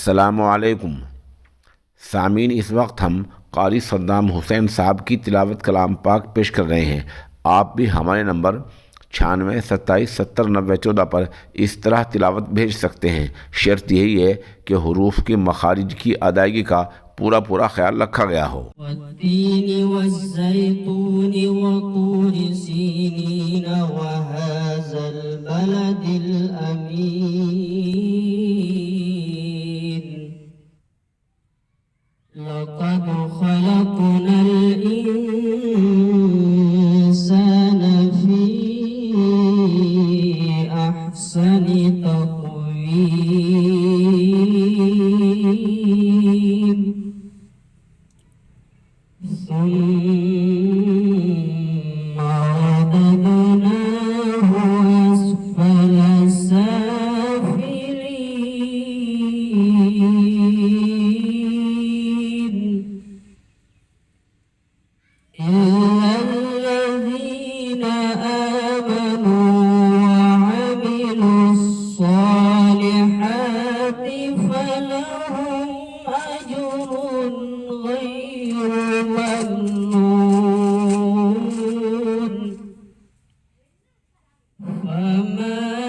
अस्सलामुअलैकुम सामीन, इस वक्त हम क़ारी सद्दाम हुसैन साहब की तिलावत कलाम पाक पेश कर रहे हैं। आप भी हमारे नंबर 96 27 70 90 14 पर इस तरह तिलावत भेज सकते हैं। शर्त यही है कि हुरूफ की मखारिज की अदायगी का पूरा पूरा ख्याल रखा गया हो। लक़द ख़लक़नल इंसान फ़ी अहसनि तक़वीम सुम्मा रददनाहु अस्फ़ल साफ़िलीन إلا الذين آمنوا وعملوا الصالحات فلهم أجر غير ممنون فما